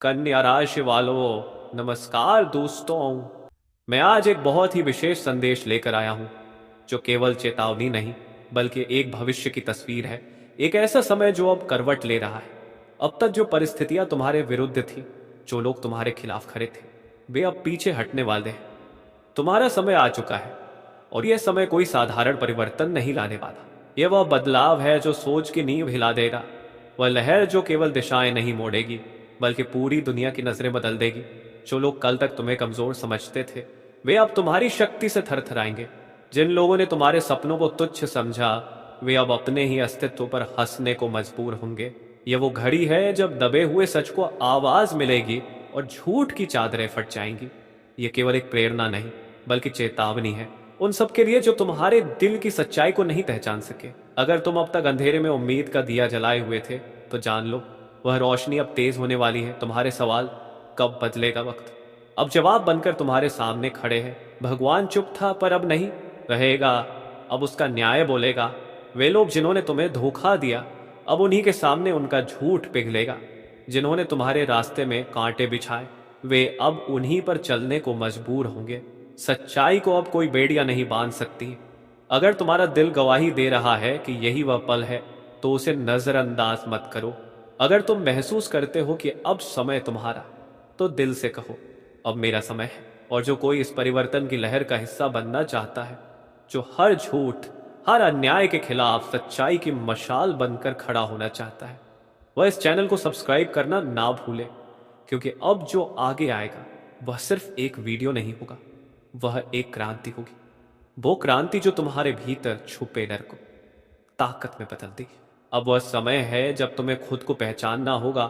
कन्या राशि वालों नमस्कार दोस्तों। मैं आज एक बहुत ही विशेष संदेश लेकर आया हूं जो केवल चेतावनी नहीं बल्कि एक भविष्य की तस्वीर है। एक ऐसा समय जो अब करवट ले रहा है। अब तक जो परिस्थितियां तुम्हारे विरुद्ध थी, जो लोग तुम्हारे खिलाफ खड़े थे, वे अब पीछे हटने वाले हैं। तुम्हारा समय आ चुका है और यह समय कोई साधारण परिवर्तन नहीं लाने वाला। यह वह बदलाव है जो सोच की नींव हिला देगा, वह लहर जो केवल दिशाएं नहीं मोड़ेगी बल्कि पूरी दुनिया की नजरें बदल देगी। जो लोग कल तक तुम्हें कमजोर समझते थे, वे अब तुम्हारी शक्ति से थरथराएंगे। जिन लोगों ने तुम्हारे सपनों को तुच्छ समझा, वे अब अपने ही अस्तित्व पर हंसने को मजबूर होंगे। यह वो घड़ी है जब दबे हुए सच को आवाज मिलेगी और झूठ की चादरें फट जाएंगी। ये केवल एक प्रेरणा नहीं बल्कि चेतावनी है उन सबके लिए जो तुम्हारे दिल की सच्चाई को नहीं पहचान सके। अगर तुम अब तक अंधेरे में उम्मीद का दिया जलाए हुए थे, तो जान लो वह रोशनी अब तेज होने वाली है। तुम्हारे सवाल कब बदलेगा वक्त, अब जवाब बनकर तुम्हारे सामने खड़े हैं। भगवान चुप था पर अब नहीं रहेगा, अब उसका न्याय बोलेगा। वे लोग जिन्होंने तुम्हें धोखा दिया, अब उन्हीं के सामने उनका झूठ पिघलेगा। जिन्होंने तुम्हारे रास्ते में कांटे बिछाए, वे अब उन्हीं पर चलने को मजबूर होंगे। सच्चाई को अब कोई बेड़ियां नहीं बांध सकती। अगर तुम्हारा दिल गवाही दे रहा है कि यही वह पल है, तो उसे नजरअंदाज मत करो। अगर तुम महसूस करते हो कि अब समय तुम्हारा, तो दिल से कहो अब मेरा समय है। और जो कोई इस परिवर्तन की लहर का हिस्सा बनना चाहता है, जो हर झूठ हर अन्याय के खिलाफ सच्चाई की मशाल बनकर खड़ा होना चाहता है, वह इस चैनल को सब्सक्राइब करना ना भूले। क्योंकि अब जो आगे आएगा वह सिर्फ एक वीडियो नहीं होगा, वह एक क्रांति होगी। वो क्रांति जो तुम्हारे भीतर छुपे डर को ताकत में बदल देगी। अब वह समय है जब तुम्हें खुद को पहचानना होगा,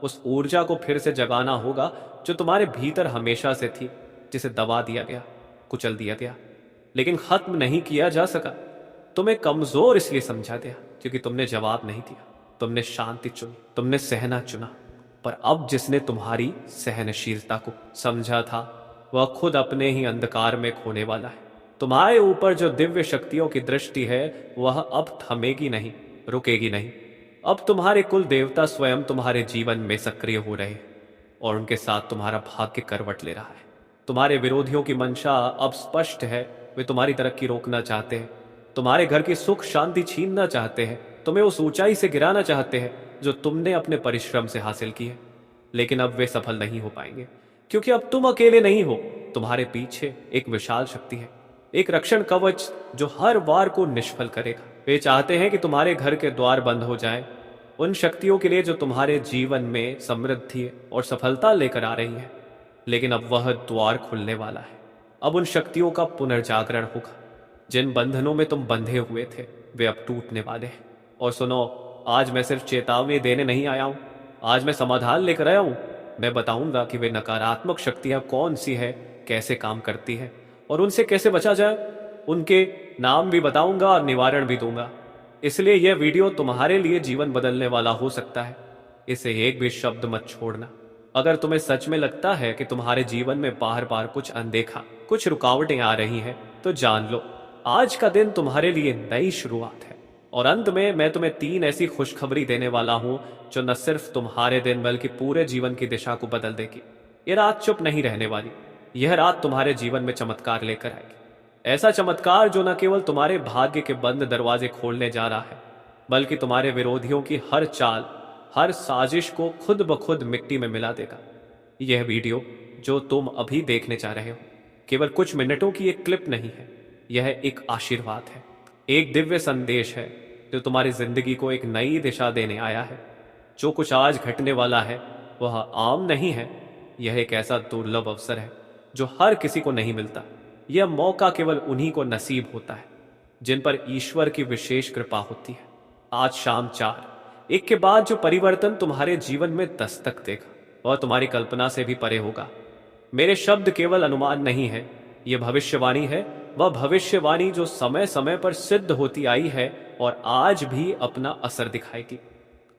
उस ऊर्जा को फिर से जगाना होगा जो तुम्हारे भीतर हमेशा से थी, जिसे दबा दिया गया, कुचल दिया गया, लेकिन खत्म नहीं किया जा सका। तुम्हें कमजोर इसलिए समझा गया क्योंकि तुमने जवाब नहीं दिया, तुमने शांति चुनी, तुमने सहना चुना। पर अब जिसने तुम्हारी सहनशीलता को समझा था, वह खुद अपने ही अंधकार में खोने वाला है। तुम्हारे ऊपर जो दिव्य शक्तियों की दृष्टि है, वह अब थमेगी नहीं, रुकेगी नहीं। अब तुम्हारे कुल देवता स्वयं तुम्हारे जीवन में सक्रिय हो रहे हैं और उनके साथ तुम्हारा भाग्य करवट ले रहा है। तुम्हारे विरोधियों की मंशा अब स्पष्ट है। वे तुम्हारी तरक्की रोकना चाहते हैं, तुम्हारे घर की सुख शांति छीनना चाहते हैं, तुम्हें उस ऊंचाई से गिराना चाहते हैं जो तुमने अपने परिश्रम से हासिल की है। लेकिन अब वे सफल नहीं हो पाएंगे, क्योंकि अब तुम अकेले नहीं हो। तुम्हारे पीछे एक विशाल शक्ति है, एक रक्षण कवच जो हर वार को निष्फल करेगा। वे चाहते हैं कि तुम्हारे घर के द्वार बंद हो जाएं, उन शक्तियों के लिए जो तुम्हारे जीवन में समृद्धि और सफलता लेकर आ रही है। लेकिन अब वह द्वार खुलने वाला है। अब उन शक्तियों का पुनर्जागरण होगा। जिन बंधनों में तुम बंधे हुए थे, वे अब टूटने वाले हैं। और सुनो, आज मैं सिर्फ चेतावनी देने नहीं आया हूं, आज मैं समाधान लेकर आया हूं। मैं बताऊंगा कि वे नकारात्मक शक्तियां कौन सी है, कैसे काम करती है और उनसे कैसे बचा जाए। उनके नाम भी बताऊंगा और निवारण भी दूंगा। इसलिए यह वीडियो तुम्हारे लिए जीवन बदलने वाला हो सकता है। इसे एक भी शब्द मत छोड़ना। अगर तुम्हें सच में लगता है कि तुम्हारे जीवन में बार बार कुछ अनदेखा, कुछ रुकावटें आ रही हैं, तो जान लो आज का दिन तुम्हारे लिए नई शुरुआत है। और अंत में मैं तुम्हें 3 ऐसी खुशखबरी देने वाला हूं जो न सिर्फ तुम्हारे दिन बल्कि पूरे जीवन की दिशा को बदल देगी। ये रात चुप नहीं रहने वाली। यह रात तुम्हारे जीवन में चमत्कार लेकर आएगी। ऐसा चमत्कार जो न केवल तुम्हारे भाग्य के बंद दरवाजे खोलने जा रहा है, बल्कि तुम्हारे विरोधियों की हर चाल, हर साजिश को खुद ब खुद मिट्टी में मिला देगा। यह वीडियो जो तुम अभी देखने जा रहे हो, केवल कुछ मिनटों की एक क्लिप नहीं है। यह एक आशीर्वाद है, एक दिव्य संदेश है जो तुम्हारी जिंदगी को एक नई दिशा देने आया है। जो कुछ आज घटने वाला है वह आम नहीं है। यह एक ऐसा दुर्लभ अवसर है जो हर किसी को नहीं मिलता। यह मौका केवल उन्हीं को नसीब होता है जिन पर ईश्वर की विशेष कृपा होती है। आज शाम 4:01 के बाद जो परिवर्तन तुम्हारे जीवन में दस्तक देगा, वह तुम्हारी कल्पना से भी परे होगा। मेरे शब्द केवल अनुमान नहीं है, यह भविष्यवाणी है। वह भविष्यवाणी जो समय समय पर सिद्ध होती आई है और आज भी अपना असर दिखाएगी।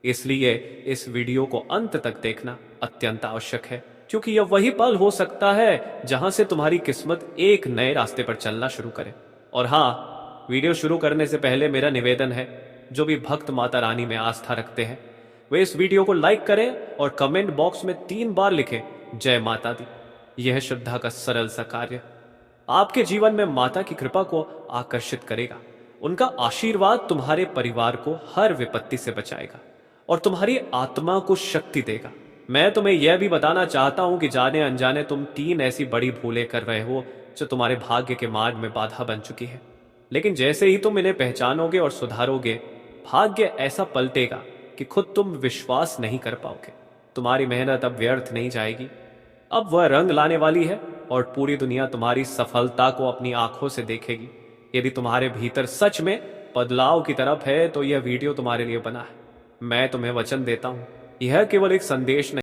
इसलिए इस वीडियो को अंत तक देखना अत्यंत आवश्यक है, क्योंकि यह वही पल हो सकता है जहां से तुम्हारी किस्मत एक नए रास्ते पर चलना शुरू करे। और हाँ, वीडियो शुरू करने से पहले मेरा निवेदन है, जो भी भक्त माता रानी में आस्था रखते हैं, वे इस वीडियो को लाइक करें और कमेंट बॉक्स में 3 बार लिखें जय माता दी। यह श्रद्धा का सरल सा कार्य आपके जीवन में माता की कृपा को आकर्षित करेगा। उनका आशीर्वाद तुम्हारे परिवार को हर विपत्ति से बचाएगा और तुम्हारी आत्मा को शक्ति देगा। मैं तुम्हें यह भी बताना चाहता हूं कि जाने अनजाने तुम 3 ऐसी बड़ी भूलें कर रहे हो जो तुम्हारे भाग्य के मार्ग में बाधा बन चुकी है। लेकिन जैसे ही तुम इन्हें पहचानोगे और सुधारोगे, भाग्य ऐसा पलटेगा कि खुद तुम विश्वास नहीं कर पाओगे। तुम्हारी मेहनत अब व्यर्थ नहीं जाएगी, अब वह रंग लाने वाली है और पूरी दुनिया तुम्हारी सफलता को अपनी आंखों से देखेगी। यदि तुम्हारे भीतर सच में बदलाव की तरफ है तो यह वीडियो तुम्हारे लिए बना है। मैं तुम्हें वचन देता हूं, यह केवल एक संदेश नहीं